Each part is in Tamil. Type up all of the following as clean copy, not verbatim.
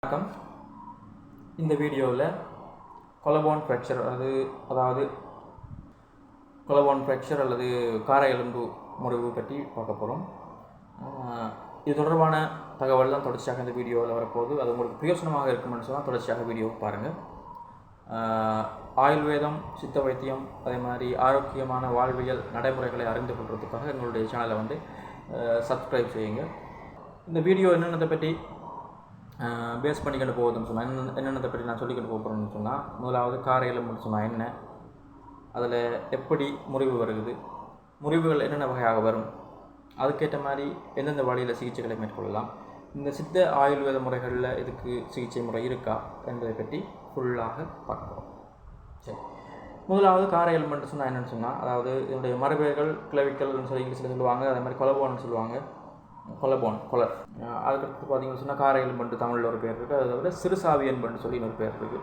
வணக்கம். இந்த வீடியோவில் கொலபோன் ஃப்ராக்சர் அதாவது கொலபோன் ஃப்ராக்சர் அல்லது கார எலும்பு முறிவு பற்றி பார்க்க போகிறோம். இது தொடர்பான தகவல் தான் தொடர்ச்சியாக இந்த வீடியோவில் வரப்போகுது. அது உங்களுக்கு பிரயோசனமாக இருக்குமென்னு சொன்னால் தொடர்ச்சியாக வீடியோ பாருங்கள். ஆயுர்வேதம், சித்த வைத்தியம், அதே மாதிரி ஆரோக்கியமான வாழ்வியல் நடைமுறைகளை அறிந்து கொள்வதற்காக எங்களுடைய சேனலை சப்ஸ்கிரைப் செய்யுங்க. இந்த வீடியோ என்னென்னதை பற்றி பேஸ் பண்ணிக்கிட்டு போகுதுன்னு சொன்னால் என்னென்னதை பற்றி நான் சொல்லிக்கிட்டு போகிறேன்னு சொன்னால், முதலாவது கார எலும்புன்னு சொன்னால் என்ன, அதில் எப்படி முறிவு வருகிறது, முறிவுகள் என்னென்ன வகையாக வரும், அதுக்கேற்ற மாதிரி எந்தெந்த வழியில் சிகிச்சைகளை மேற்கொள்ளலாம், இந்த சித்த ஆயுர்வேத முறைகளில் இதுக்கு சிகிச்சை முறை இருக்கா என்பதை பற்றி ஃபுல்லாக பார்க்குறோம். சரி, முதலாவது கார எலும்புன்னு சொன்னால் என்னென்னு சொன்னால், அதாவது இதனுடைய மரபுகள் கிளவிக்கல்னு சொல்லி இங்கிலீஷில் சொல்லுவாங்க, அதே மாதிரி கொலபோன்னு சொல்லுவாங்க. கொலர். அதுக்கடுத்து பார்த்தீங்கன்னு சொன்னால் கார எலும்புன்ட்டு தமிழில் ஒரு பேர் இருக்குது. அதை விட சிறுசாவி எலும்புன்னு சொல்லி இன்னொரு பேர் இருக்குது.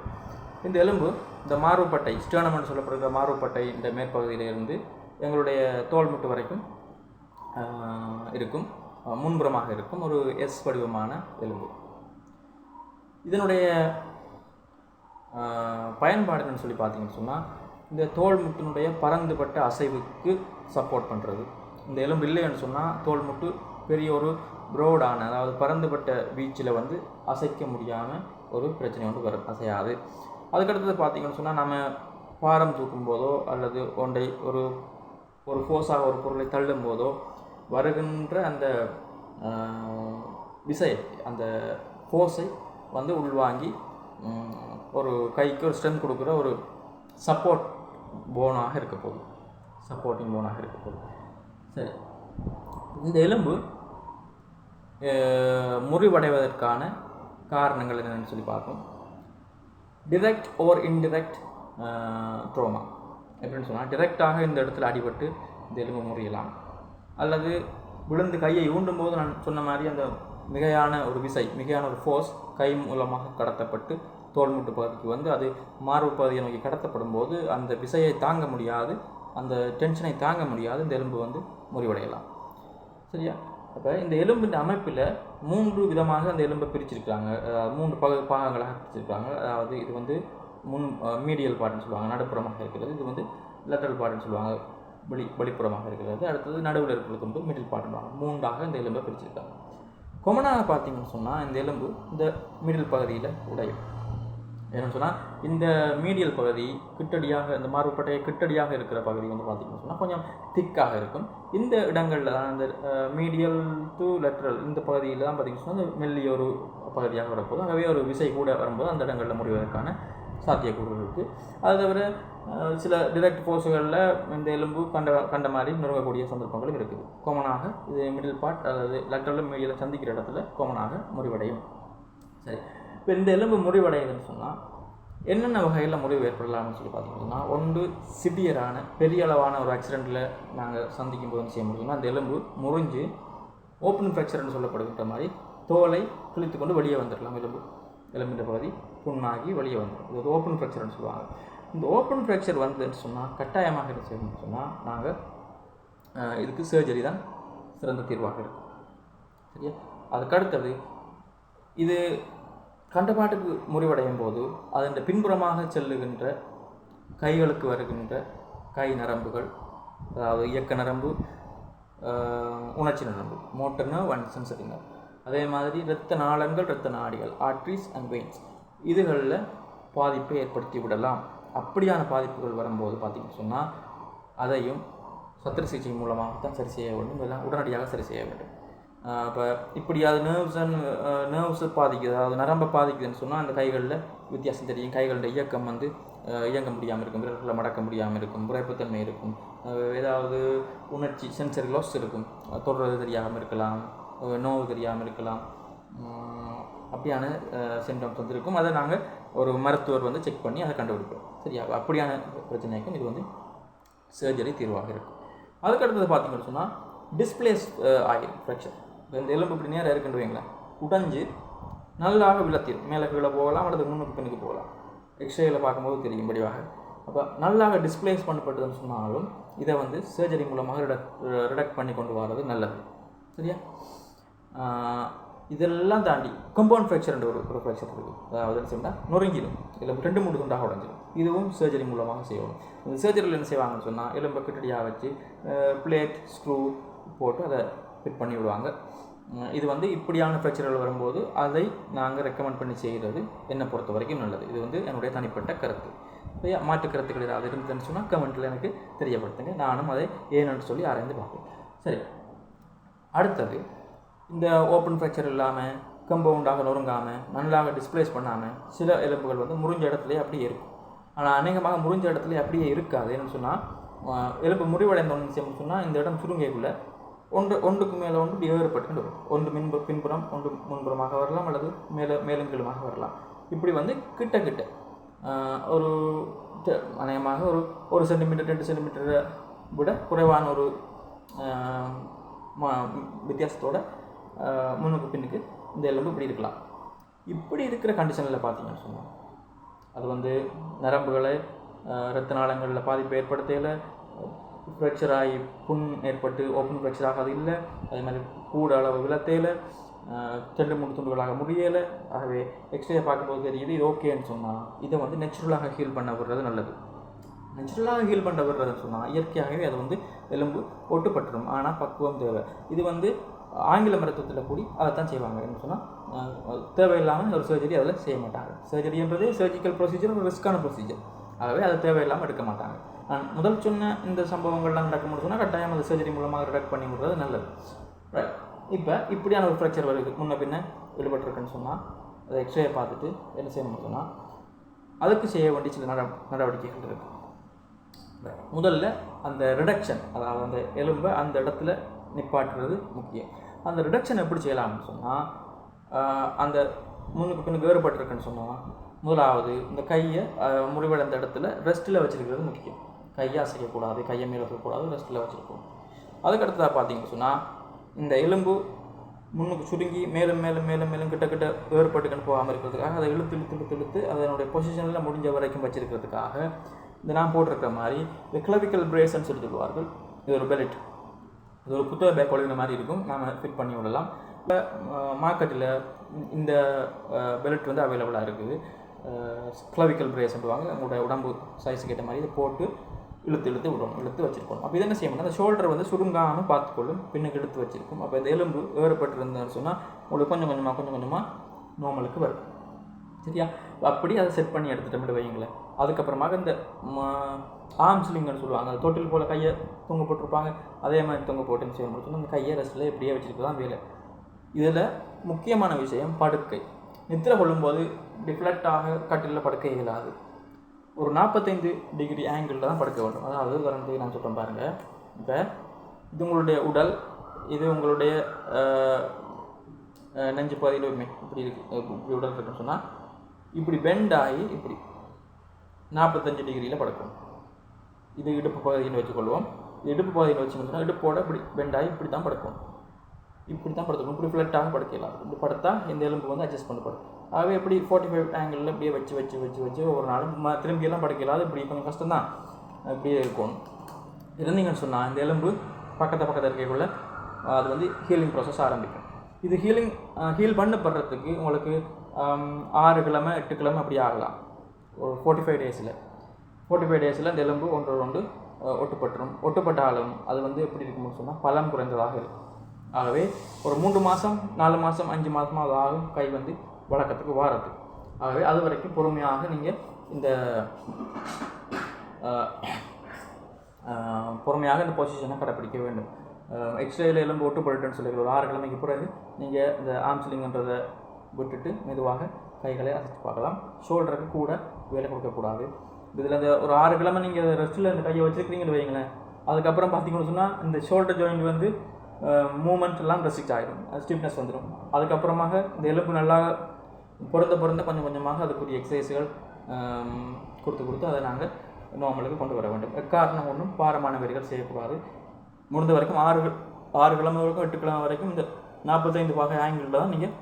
இந்த எலும்பு இந்த மார்புப்பட்டை ஸ்டர்னம்னு சொல்லப்படுகிற மார்புப்பட்டை இந்த மேற்பகுதியிலிருந்து எங்களுடைய தோல் முட்டு வரைக்கும் இருக்கும், முன்புறமாக இருக்கும் ஒரு எஸ் வடிவமான எலும்பு. இதனுடைய பயன்பாடுன்னு சொல்லி பார்த்தீங்கன்னு சொன்னால், இந்த தோல் முட்டினுடைய பரந்துபட்ட அசைவுக்கு சப்போர்ட் பண்ணுறது. இந்த எலும்பு இல்லைன்னு சொன்னால் தோல் முட்டு பெரிய ஒரு ப்ரோடான, அதாவது பரந்துபட்ட வீச்சில் அசைக்க முடியாமல் ஒரு பிரச்சனை வரும், அசையாது. அதுக்கடுத்தது பார்த்திங்கன்னு சொன்னால், நம்ம பாரம் தூக்கும் போதோ அல்லது ஒன்றை ஒரு ஃபோர்ஸாக ஒரு பொருளை தள்ளும் போதோ வருகின்ற அந்த விசையை, அந்த ஃபோர்ஸை உள்வாங்கி ஒரு கைக்கு ஒரு ஸ்ட்ரென்த் கொடுக்குற ஒரு சப்போர்ட்டிங் போனாக இருக்க போகுது. சரி, இந்த எலும்பு முறிவடைவதற்கான காரணங்கள் என்னென்னு சொல்லி பார்ப்போம். டிரெக்ட் ஓர் இன்டிரெக்ட் ட்ரோமா. எப்படின்னு சொன்னால், டிரெக்டாக இந்த இடத்துல அடிபட்டு இந்த எலும்பு முறியலாம், அல்லது விழுந்து கையை ஊண்டும் போது நான் சொன்ன மாதிரி அந்த மிகையான ஒரு விசை, மிகையான ஒரு ஃபோர்ஸ் கை மூலமாக கடத்தப்பட்டு தோல்முட்டு பகுதிக்கு அது மார்பு பகுதியை நோக்கி கடத்தப்படும் போது அந்த விசையை தாங்க முடியாது, அந்த டென்ஷனை தாங்க முடியாது, இந்த எலும்பு முறிவடையலாம். சரியா? அப்போ இந்த எலும்பின் அமைப்பில் 3 விதமாக அந்த எலும்பை பிரிச்சிருக்காங்க, 3 பாகங்களாக பிரிச்சிருக்காங்க. அதாவது இது மீடியல் பார்ட்னு சொல்லுவாங்க, நடுப்புறமாக இருக்கிறது. இது லெட்டரல் பார்ட்னு சொல்லுவாங்க, வெளிப்புறமாக இருக்கிறது. அடுத்தது நடுவில் இருக்கிறது மிடில் பார்ட்னு 3ஆக இந்த எலும்பை பிரிச்சிருக்காங்க. கொமனாக பார்த்தீங்கன்னு சொன்னால், இந்த எலும்பு இந்த மிடில் பகுதியில் உடையும். என்னென்னு சொன்னால், இந்த மீடியல் பகுதி கிட்டடியாக, இந்த மார்புப்பட்டையை கிட்டடியாக இருக்கிற பகுதி பார்த்திங்கன்னு சொன்னால் கொஞ்சம் திக்காக இருக்கும். இந்த இடங்களில் தான் இந்த மீடியல் டு லெட்ரல் இந்த பகுதியில் தான் பார்த்திங்கன்னு சொன்னால் மெல்லிய ஒரு பகுதியாக வரப்போது, ஆகவே ஒரு விசை கூட வரும்போது அந்த இடங்களில் முறிவதற்கான சாத்தியக்கூறு இருக்குது. அதை தவிர சில டிரெக்ட் ஃபோர்ஸுகளில் இந்த எலும்பு கண்ட மாதிரி நுறுங்கக்கூடிய சந்தர்ப்பங்களும் இருக்குது. காமனாக இது மிடில் பார்ட், அதாவது லெட்டரலும் மீடியலும் சந்திக்கிற இடத்துல காமனாக முறிவடையும். சரி, இப்போ இந்த எலும்பு முறிவடையுதுன்னு சொன்னால் என்னென்ன வகையில் முறிவு ஏற்படலாம்னு சொல்லி பார்த்தீங்கன்னா, ஒன்று சிவியரான பெரிய அளவான ஒரு ஆக்சிடெண்ட்டில் நாங்கள் சந்திக்கும் போது செய்ய முடியும்னா, அந்த எலும்பு முறிஞ்சு ஓப்பன் ஃப்ராக்சர்னு சொல்லப்படுகின்ற மாதிரி தோலை கிழித்து கொண்டு வெளியே வந்துடலாம். எலும்பின் பகுதி புண்ணாகி வெளியே வந்துடும். இது ஓப்பன் ஃப்ராக்சர்னு சொல்லுவாங்க. இந்த ஓப்பன் ஃப்ராக்சர் வந்ததுன்னு சொன்னால் கட்டாயமாக என்ன செய்யணும்னு சொன்னால், நாங்கள் இதுக்கு சர்ஜரி தான் சிறந்த தீர்வாக இருக்கும். சரியா? அதுக்கடுத்தது இது கண்டபாட்டுக்கு முறிவடையும் போது அதன் பின்புறமாக செல்லுகின்ற கைகளுக்கு வருகின்ற கை நரம்புகள், அதாவது இயக்க நரம்பு, உணர்ச்சி நரம்பு, motor nerve and sensory nerve, அதே மாதிரி இரத்த நாளங்கள், இரத்த நாடிகள், ஆர்ட்ரிஸ் அண்ட் வெயின்ஸ், இதுகளில் பாதிப்பை ஏற்படுத்தி விடலாம். அப்படியான பாதிப்புகள் வரும்போது பார்த்திங்கன்னு சொன்னால் அதையும் சத்திர சிகிச்சை மூலமாகத்தான் சரி செய்ய வேண்டும், இதெல்லாம் உடனடியாக சரி செய்ய வேண்டும். இப்போ இப்படியாவது நர்வ்ஸை பாதிக்குது, அதாவது நரம்பை பாதிக்குதுன்னு சொன்னால் அந்த கைகளில் வித்தியாசம் தெரியும். கைகளோட இயக்கம் இயங்க முடியாமல் இருக்கும், விரல்களை மடக்க முடியாமல் இருக்கும், புரைப்புத்தன்மை இருக்கும், ஏதாவது உணர்ச்சி சென்சரி லாஸ் இருக்கும், தொடுறது தெரியாமல் இருக்கலாம், நோவு தெரியாமல் இருக்கலாம். அப்படியான சிம்டம்ஸ் இருக்கும். அதை நாங்கள் ஒரு மருத்துவர் செக் பண்ணி அதை கண்டுபிடிப்போம். சரியா? அப்படியான பிரச்சனைக்கும் இது சர்ஜரி தீர்வாக இருக்கும். அதுக்கடுத்தது பார்த்தீங்கன்னு சொன்னால் டிஸ்பிளேஸ் ஆகிடும் ஃப்ராக்சர். இப்போ இந்த எலும்பு இப்படி நேராக இருக்குன்னு வைங்களேன், உடைஞ்சு நல்லாக விளத்திடும், மேலே கீழே போகலாம் அல்லது முன்னுக்கு பின்னுக்கு போகலாம். எக்ஸ்ரேயில் பார்க்கும்போது தெரியும் படிவாக. அப்போ நல்லாக டிஸ்பிளேஸ் பண்ணப்பட்டதுன்னு சொன்னாலும் இதை சர்ஜரி மூலமாக ரிடக்ட் பண்ணி கொண்டு வர்றது நல்லது. சரியா? இதெல்லாம் தாண்டி கம்பவுண்ட் ஃப்ராக்சர் ஒரு ஃப்ராக்சர் இருக்குது. அதாவது என்ன செய்யணும்னா நொறுங்கிடும், எலும்பு 2-3 துண்டாக உடஞ்சிடும். இதுவும் சர்ஜரி மூலமாக செய்யணும். இந்த சர்ஜரியில் என்ன செய்வாங்கன்னு சொன்னால் எலும்பை கிட்டடியாக வச்சு பிளேட் ஸ்க்ரூ போட்டு அதை ஃபிட் பண்ணி விடுவாங்க. இது வந்து இப்படியான ஃப்ராக்சர்கள் வரும்போது அதை நாங்கள் ரெக்கமெண்ட் பண்ணி செய்கிறது என்னை பொறுத்த வரைக்கும் நல்லது. இது வந்து என்னுடைய தனிப்பட்ட கருத்து. மாற்று கருத்துக்கள் ஏதாவது இருந்துச்சுன்னு சொன்னால் கமெண்ட்டில் எனக்கு தெரியப்படுத்துங்க. நானும் அதை ஏன்னு சொல்லி ஆராய்ந்து பார்ப்பேன். சரி, அடுத்தது இந்த ஓப்பன் ஃப்ராக்சர் இல்லாமல் கம்பவுண்டாக நொறுங்காமல் நல்லாக டிஸ்பிளேஸ் பண்ணாமல் சில எலும்புகள் வந்து முறிஞ்ச இடத்துலேயே அப்படியே இருக்கும். ஆனால் அநேகமாக முறிஞ்ச இடத்துலேயே அப்படியே இருக்காது. என்னென்னு சொன்னால் எலும்பு முறிவடைந்தோன்னு சொன்னால் இந்த இடம் சுருங்கைக்குள்ளே ஒன்றுக்கு மேலே ஒன்று இப்படி வேறுபட்டு வரும். ஒன்று பின்புறம் ஒன்று முன்புறமாக வரலாம், அல்லது மேலும் கீழுமாக வரலாம். இப்படி வந்து கிட்ட ஒரு அநேகமாக ஒரு சென்டிமீட்டர் 2 சென்டிமீட்டரை விட குறைவான ஒரு வித்தியாசத்தோட முன்னுக்கு பின்னுக்கு இந்த எலும்பு இப்படி இருக்கலாம். இப்படி இருக்கிற கண்டிஷனில் பார்த்தீங்கன்னு சொன்னால் அது வந்து நரம்புகளை இரத்த நாளங்களில் பாதிப்பு ஏற்படுத்தையில் ஃப்ராக்சர் ஆகி புண் ஏற்பட்டு ஓப்பன் ஃப்ராக்சர் ஆகாது இல்லை. அதே மாதிரி கூட அளவு விளத்தையில் 2-3 துண்டுகளாக முடியலை. ஆகவே எக்ஸ்ரே பார்க்கும்போது தெரியுது இது ஓகேன்னு சொன்னால் இதை வந்து நேச்சுரலாக ஹீல் பண்ண விடுறது நல்லது. நேச்சுரலாக ஹீல் பண்ண விடுறதுன்னு சொன்னால் இயற்கையாகவே அது வந்து எலும்பு ஒட்டுப்பட்டுரும். ஆனால் பக்குவம் தேவை. இது வந்து ஆங்கில மருத்துவத்தில் கூடி அதை தான் செய்வாங்க. என்ன சொன்னால் தேவையில்லாமல் ஒரு சர்ஜரி அதில் செய்ய மாட்டாங்க. சர்ஜரின்றது சர்ஜிக்கல் ப்ரொசீஜர் ஒரு ரிஸ்க்கான ப்ரொசீஜர். ஆகவே அதை தேவையில்லாமல் எடுக்க மாட்டாங்க. நான் முதல் சொன்ன இந்த சம்பவங்கள்லாம் நடக்க சொன்னால் கட்டாயம் அந்த சர்ஜரி மூலமாக ரிடக்ட் பண்ணி விடுறது நல்லது. ரைட், இப்போ இப்படியான ஒரு ஃப்ராக்சர் வருது, முன்ன பின்ன விடுபட்டுருக்குன்னு சொன்னால் அதை எக்ஸ்ரே பார்த்துட்டு என்ன செய்யணும்னு சொன்னால் அதுக்கு செய்ய வேண்டிய சில நடவடிக்கைகள் இருக்குது. முதல்ல அந்த ரிடக்ஷன், அதாவது அந்த எலும்பை அந்த இடத்துல நிப்பாட்டுறது முக்கியம். அந்த ரிடக்ஷன் எப்படி செய்யலாம்னு சொன்னால் அந்த முன்னுக்கு பின்னுக்கு வேறுபட்டுருக்குன்னு சொன்னால் முதலாவது இந்த கையை முறிவடைந்த இடத்துல ரெஸ்ட்டில் வச்சுருக்கிறது முக்கியம். கையை அசைக்கக்கூடாது, கையை மேலே இருக்கக்கூடாது, ரெஸ்ட்டில் வச்சுருக்கணும். அதுக்கடுத்ததாக பார்த்தீங்கன்னு சொன்னால் இந்த எலும்பு முன்னுக்கு சுருங்கி மேலும் மேலும் மேலும் மேலும் கிட்ட வேறுபட்டுக்கன்னு போகாமல் இருக்கிறதுக்காக அதை இழுத்து அதனுடைய பொசிஷனில் முடிஞ்ச வரைக்கும் வச்சுருக்கிறதுக்காக இந்த நான் போட்டிருக்கிற மாதிரி இந்த கிளவிக்கல் பிரேஸ்ன்னு சொல்லி சொல்லுவார்கள். இது ஒரு பெல்ட், இது ஒரு புத்தக பேக் ஒழுங்கின மாதிரி இருக்கும், நாம் ஃபிட் பண்ணி விடலாம். இப்போ மார்க்கெட்டில் இந்த பெல்ட் வந்து அவைலபிளாக இருக்குது. கிளவிக்கல் பிரேஸ் சொல்லுவாங்க. உங்களோட உடம்பு சைஸுக்கு ஏற்ற மாதிரி இதை போட்டு இழுத்து விடணும், இழுத்து வச்சுருக்கணும். அப்போ இது என்ன செய்யணும்னா அந்த ஷோல்டர் வந்து சுருங்காமல் பார்த்துக்கொள்ளும், பின்னுக்கு இழுத்து வச்சுருக்கும். அப்போ இந்த எலும்பு வேறுபட்டுருந்ததுன்னு சொன்னால் உங்களுக்கு கொஞ்சம் கொஞ்சமாக நார்மலுக்கு வரும். சரியா? அப்படி அதை செட் பண்ணி எடுத்துகிட்டு வைங்களேன். அதுக்கப்புறமாக இந்த ஆர்ம்ஸ்லிங்கன்னு சொல்லுவாங்க, அந்த தொட்டில் போல் கையை தொங்க போட்டிருப்பாங்க, அதே மாதிரி தொங்க போட்டுன்னு செய்ய முடியும். அந்த கையை ரெஸ்ட்டில் இப்படியே வச்சுருக்கு தான் வேலை. இதில் முக்கியமான விஷயம் படுக்கை. நித்திரை கொள்ளும்போது டிஃப்ளெக்டாக கட்டிலில் படுக்கை இயலாது. ஒரு 45 டிகிரி ஆங்கிளில் தான் படுக்க வேண்டும். அதாவது உதாரணத்துக்கு நான் சொல்கிறேன் பாருங்கள். இப்போ இது உங்களுடைய உடல், இது உங்களுடைய நெஞ்சு பகுதியிலுமே இப்படி இப்படி உடல் இருக்குன்னு சொன்னால் இப்படி பெண்ட் ஆகி இப்படி 45 டிகிரியில் படுக்கும். இது இடுப்பு பகுதின்னு வச்சுக்கொள்வோம். இடுப்பு பகுதியில் வச்சுன்னு சொன்னால் இடுப்போட இப்படி பெண்ட் ஆகி இப்படி தான் படுக்கும். இப்படி தான் படுத்துக்கணும். இப்படி ஃப்ளட்டாக படுக்கலாம். இப்படி படுத்தா இந்த எலும்பு வந்து அட்ஜஸ்ட் பண்ணப்படும். ஆகவே எப்படி 45 ஆங்கிளில் இப்படியே வச்சு ஒரு நாள் திரும்பியெல்லாம் படுக்கலாம். அது இப்படி கொஞ்சம் கஷ்டம்தான், இப்படியே இருக்கணும். இருந்தீங்கன்னு சொன்னால் இந்த எலும்பு பக்கத்தில் இருக்கக்குள்ள அது வந்து ஹீலிங் ப்ராசஸ் ஆரம்பிக்கும். இது ஹீல் பண்ணப்படுறதுக்கு உங்களுக்கு 6 கிழமை 8 கிழமை அப்படி ஆகலாம். ஒரு 45 டேஸில் இந்த எலும்பு ஒன்று ஒட்டுப்பட்டாலும் அது வந்து எப்படி இருக்கும்னு சொன்னால் பலம் குறைந்ததாக இருக்கும். ஆகவே ஒரு 3 மாதம் 4 மாதம் 5 மாதமாக அது ஆகும் கை வந்து வழக்கத்துக்கு வாரத்துக்கு. ஆகவே அது வரைக்கும் பொறுமையாக நீங்கள் இந்த பொசிஷனை கடைப்பிடிக்க வேண்டும். எக்ஸ்ரேயில் எலும்பு ஒட்டுப்பட்டுன்னு சொல்லி ஒரு 6 கிழமைக்கு பிறகு நீங்கள் இந்த ஆர்ம்ஸ்லிங்கன்றதை விட்டுட்டு மெதுவாக கைகளை அசைச்சு பார்க்கலாம். ஷோல்டருக்கு கூட வேலை கொடுக்கக்கூடாது. இதில் இந்த ஒரு 6 கிழமை நீங்கள் ரெஸ்ட்டில் இந்த கையை வச்சுருக்கிறீங்கன்னு வைங்களேன். அதுக்கப்புறம் பார்த்தீங்கன்னு சொன்னால் இந்த ஷோல்டர் ஜாயிண்ட் வந்து மூமெண்ட் எல்லாம் ரெஸ்ட்ரிக்ட் ஆகிடும், ஸ்டிஃப்னஸ் வந்துடும். அதுக்கப்புறமாக இந்த எலும்பு நல்லா பொருந்த கொஞ்சம் கொஞ்சமாக அதுக்குரிய எக்ஸசைஸ்கள் கொடுத்து அதை நாங்கள் நார்மலுக்கு கொண்டு வர வேண்டும். எக்காரணம் ஒன்றும் பாரமான வேலைகள் செய்யக்கூடாது. முடிந்த வரைக்கும் 6 கிழமை வரைக்கும் 8 கிழமை வரைக்கும் இந்த 45 பாகை ஆங்கிளில் தான் நீங்கள்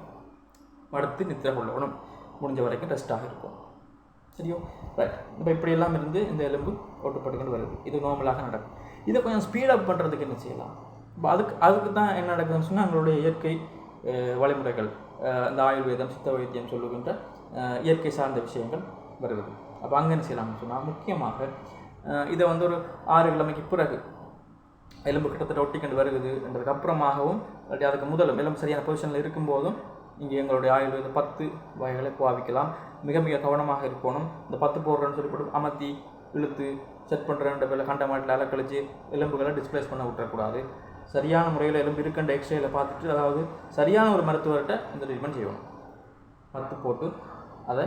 படுத்து நித்திரை கொள்ளணும். முடிஞ்ச வரைக்கும் ரெஸ்ட்டாக இருக்கும். சரியோ? ரைட். இப்போ இப்படியெல்லாம் இருந்து இந்த எலும்பு ஒட்டுப்பட்டுக்கிட்டு வருது. இது நார்மலாக நடக்கும். இதை கொஞ்சம் ஸ்பீடப் பண்ணுறதுக்கு என்ன செய்யலாம்? இப்போ அதுக்கு தான் என்ன நடக்குதுன்னு சொன்னால் நம்மளுடைய இயற்கை வழிமுறைகள், இந்த ஆயுர்வேதம், சித்த வைத்தியம் சொல்லுகின்ற இயற்கை சார்ந்த விஷயங்கள் வருகிறது. அப்போ அங்கே என்ன செய்யலாம்னு சொன்னால், முக்கியமாக இதை வந்து ஒரு 6 கிழமைக்கு பிறகு எலும்பு கிட்டத்தட்ட ஒட்டிக்கொண்டு வருகுது என்றதுக்கு அப்புறமாகவும், அதுக்கு முதலும் எலும்பு சரியான பொசிஷனில் இருக்கும்போதும் இங்கே எங்களுடைய ஆயுர்வேத 10 வகைகளை பாவிக்கலாம். மிக மிக கவனமாக இருக்கணும். இந்த 10 போடுறேன்னு சொல்லி போட்டு அமர்த்தி இழுத்து செட் பண்ணுறேன்ற பேரில் கண்ட மாட்டில் அலக்கழிச்சு எலும்புகளை டிஸ்பிளேஸ் பண்ண விட்டுறக்கூடாது. சரியான முறையில் எலும்பு இருக்கின்ற எக்ஸ்ரேயில் பார்த்துட்டு, அதாவது சரியான ஒரு மருத்துவர்கிட்ட இந்த ட்ரீட்மெண்ட் செய்யணும். 10 போட்டு அதை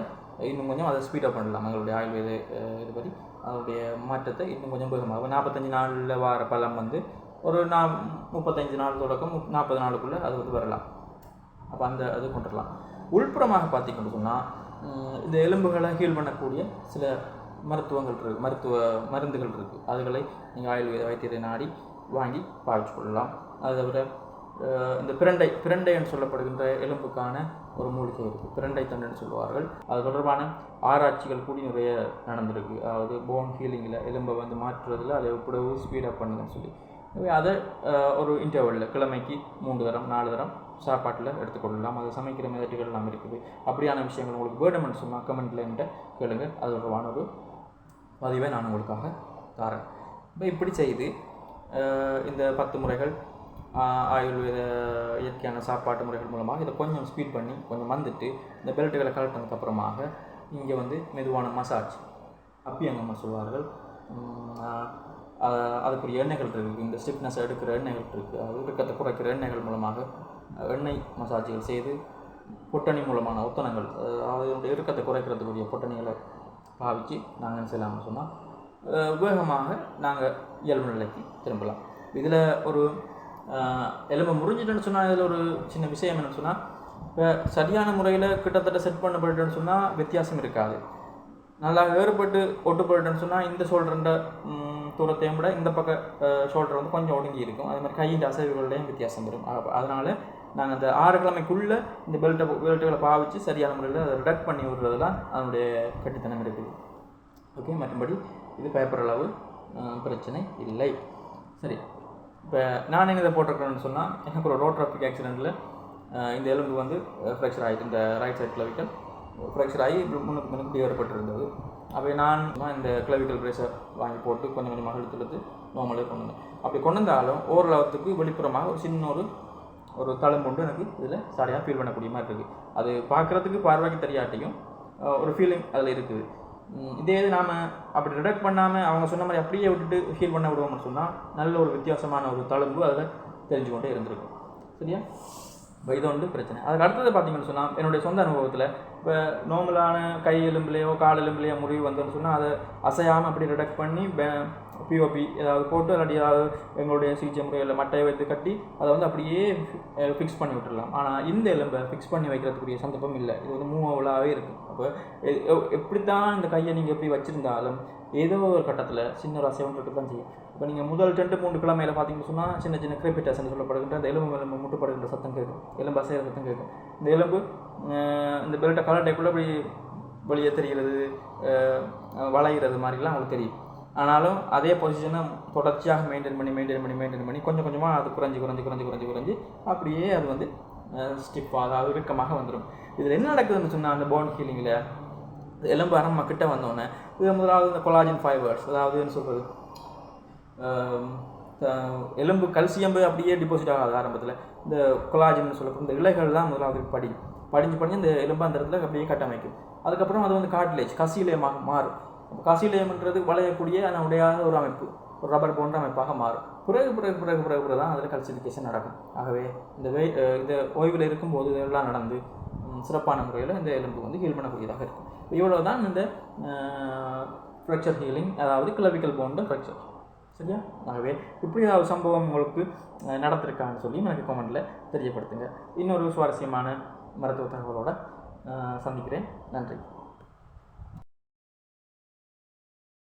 இன்னும் கொஞ்சம் அதை ஸ்பீடப் பண்ணலாம். எங்களுடைய ஆயுர்வேத இதுபடி அதனுடைய மாற்றத்தை இன்னும் கொஞ்சம் வேகமாக 45 நாளில் வர பலம் வந்து ஒரு 35 நாள் தொடக்கம் 40 நாளுக்குள்ளே அது வந்து வரலாம். அப்போ அந்த அது கொண்டுடலாம். உள்புறமாக பார்த்திங்கன்னு சொன்னால், இந்த எலும்புகளை ஹீல் பண்ணக்கூடிய சில மருத்துவங்கள் இருக்குது, மருத்துவ மருந்துகள் இருக்குது. அதுகளை நீங்கள் ஆயுர்வேத வைத்தியரை நாடி வாங்கி பாவிச்சு கொள்ளலாம். அதை தவிர இந்த பிரண்டைன்னு சொல்லப்படுகின்ற எலும்புக்கான ஒரு மூலிகை இருக்குது, பிரண்டை தண்டுன்னு சொல்லுவார்கள். அது தொடர்பான ஆராய்ச்சிகள் கூடி நிறைய நடந்திருக்கு. அதாவது போன் ஹீலிங்கில் எலும்பை வந்து மாற்றுறதுல அதை எப்படியோ ஸ்பீடப் பண்ணுங்கன்னு சொல்லி. அதை ஒரு இன்டர்வலில் கிழமைக்கு 3 தரம் 4 தரம் சாப்பாட்டில் எடுத்துக்கொள்ளலாம். அது சமைக்கிற மெதட்டுகள் எல்லாம் இருக்குது. அப்படியான விஷயங்கள் உங்களுக்கு வேணும்னு சொன்னால் கமெண்ட்டில் என்கிட்ட கேளுங்க. அது தொடர்பான ஒரு பதிவை நான் உங்களுக்காக தரேன். இப்போ இப்படி செய்து இந்த 10 முறைகள் ஆயுர்வேத இயற்கையான சாப்பாட்டு முறைகள் மூலமாக இதை கொஞ்சம் ஸ்பீட் பண்ணி கொஞ்சம் வந்துட்டு இந்த பெல்ட்டுகளை கலட்டினதுக்கப்புறமாக இங்கே வந்து மெதுவான மசாஜ், அப்பியங்கம்னு சொல்வார்கள், அதுக்குரிய எண்ணெய்கள் இருக்குது. இந்த ஸ்டிஃப்னஸ் எடுக்கிற எண்ணெய்கள் இருக்குது, அது இறுக்கத்தை குறைக்கிற எண்ணெய்கள் மூலமாக எண்ணெய் மசாஜ்கள் செய்து பொட்டணி மூலமான ஒத்தனங்கள், அதனுடைய இறுக்கத்தை குறைக்கிறதுக்குரிய பொட்டணிகளை பாவித்து நாங்கள் என்ன செய்யலாம்னு சொன்னால் வேகமாக நாங்கள் இயல்பு நிலைக்கு திரும்பலாம். இதில் ஒரு எலும்பு முறிஞ்சிட்டுன்னு சொன்னால் இதில் ஒரு சின்ன விஷயம் என்னென்னு சொன்னால், இப்போ சரியான முறையில் கிட்டத்தட்ட செட் பண்ணப்பட்டுன்னு சொன்னால் வித்தியாசம் இருக்காது. நல்லா வேறுபட்டு ஒட்டுப்பட்டுன்னு சொன்னால் இந்த ஷோல்டர்ன்ற தூரத்தையும் விட இந்த பக்கம் ஷோல்டர் வந்து கொஞ்சம் ஒடுங்கி இருக்கும். அது மாதிரி கையின் அசைவுகள்டையும் வித்தியாசம் வரும். அதனால் நாங்கள் அந்த 6 கிழமைக்குள்ளே இந்த பெல்ட்டுகளை பாவித்து சரியான முறையில் அதை ரிடக்ட் பண்ணி விடுறது தான் அதனுடைய கட்டித்தனம் இருக்குது. ஓகே, மற்றபடி இது பேப்பர் அளவு பிரச்சனை இல்லை. சரி, இப்போ நான் என்ன இதை போட்டிருக்கேன்னு சொன்னால், எனக்கு ஒரு ரோட் டிராஃபிக் ஆக்சிடெண்ட்டில் இந்த எலும்பு வந்து ஃப்ராக்சர் ஆகிட்டு, இந்த ரைட் சைட் கிளவிக்கல் ஃப்ராக்சர் ஆகி முன்னுக்கு இப்படி ஏற்பட்டிருந்தது. அப்போ நான் இந்த கிளவிக்கல் பிரேஸை வாங்கி போட்டு கொஞ்சம் கொஞ்சமாக இழுத்து நார்மலே கொண்டு வந்தேன். அப்படி கொண்டு வந்தாலும் ஓரளவுக்கு வெளிப்புறமாக ஒரு சின்ன ஒரு தழும்புண்டு எனக்கு இதில் சரியாக ஃபீல் பண்ணக்கூடிய மாதிரி இருக்குது. அது பார்க்குறதுக்கு பார்வைக்கு தெரியாட்டியும் ஒரு ஃபீலிங் அதில் இருக்குது. இதே இது நாம் அப்படி ரிடக்ட் பண்ணாமல் அவங்க சொன்ன மாதிரி அப்படியே விட்டுட்டு ஃபீல் பண்ண விடுவோம்னு சொன்னால் நல்ல ஒரு வித்தியாசமான ஒரு தழும்பு அதில் தெரிஞ்சு கொண்டே இருந்திருக்கும். சரியா? இப்போ இது ஒன்று பிரச்சனை. அதுக்கு அடுத்தது பார்த்தீங்கன்னு சொன்னால், என்னுடைய சொந்த அனுபவத்தில் இப்போ நார்மலான கை எலும்புலையோ கால் எலும்புலையோ முறிவு வந்தோன்னு சொன்னால் அதை அசையாமல் அப்படி ரிடக்ட் பண்ணி பிஓபி ஏதாவது போட்டு இல்லாட்டி ஏதாவது எங்களுடைய சிகிச்சை முறையில் மட்டையை வைத்து கட்டி அதை வந்து அப்படியே ஃபிக்ஸ் பண்ணி விட்டுடலாம். ஆனால் இந்த எலும்பை ஃபிக்ஸ் பண்ணி வைக்கிறதுக்குரிய சந்தர்ப்பம் இல்லை. இது வந்து மூவாகவே இருக்குது. அப்போ எப்படி தான் இந்த கையை நீங்கள் எப்படி வச்சுருந்தாலும் ஏதோ ஒரு கட்டத்தில் சின்ன ஒரு அசைவம் இருக்க தான் செய்யும். இப்போ நீங்கள் முதல் 2-3 கிழமையில் பார்த்தீங்கன்னு சொன்னால் சின்ன சின்ன கிரெபிட்டாஸ்ன்னு சொல்லப்படுகின்ற அந்த எலும்பு முட்டுப்படுகின்ற சத்தம் கேட்கும், எலும்பு அசைகிற சத்தம் கேட்கும். இந்த எலும்பு இந்த பெல்ட்டை கலட்டைக்குள்ளே அப்படி வெளியே தெரிகிறது, வளைகிறது மாதிரிலாம் அவங்களுக்கு தெரியும். ஆனாலும் அதே பொசிஷனை தொடர்ச்சியாக மெயின்டைன் பண்ணி கொஞ்சம் கொஞ்சமாக அது குறைஞ்சி அப்படியே அது வந்து ஸ்டிஃபாக, அதாவது இறுக்கமாக வந்துடும். இதில் என்ன நடக்குதுன்னு சொன்னால், அந்த போன் ஹீலிங்கில் எலும்பு அரம்ப கிட்ட வந்தோடனே இது முதலாவது இந்த கொலாஜன் ஃபைபர்ஸ், அதாவது என்ன சொல்கிறது, எலும்பு கல்சியம் அப்படியே டிபாசிட் ஆகாது. ஆரம்பத்தில் இந்த கொலாஜன் சொல்லக்கூடிய இந்த இலைகள் தான் முதலாவது படிஞ்சு இந்த எலும்பு அந்த இடத்துல அப்படியே கட்டமைக்கும். அதுக்கப்புறம் அது வந்து கார்ட்லேஜ் கசிலேயமாக மாறும். கசிலேயம்ன்றது வளையக்கூடிய அதனுடைய ஒரு அமைப்பு, ஒரு ரப்பர் போன்ற அமைப்பாக மாறும். பிறகு தான் அதில் கல்சிஃபிகேஷன் நடக்கும். ஆகவே இந்த ஓய்வில் இருக்கும்போது இதெல்லாம் நடந்து சிறப்பான முறையில் இந்த எலும்பு வந்து ஹீல் பண்ணக்கூடியதாக இருக்கும். இவ்வளோ தான் இந்த ஃப்ராக்சர் ஹீலிங், அதாவது கிளவிக்கல் போன்ற ஃப்ராக்சர். சரியா? ஆகவே இப்படி ஏதாவது சம்பவம் உங்களுக்கு நடந்திருக்கான்னு சொல்லி எனக்கு கமெண்ட்டில் தெரியப்படுத்துங்க. இன்னொரு சுவாரஸ்யமான மருத்துவ தகவலோடு சந்திக்கிறேன். நன்றி.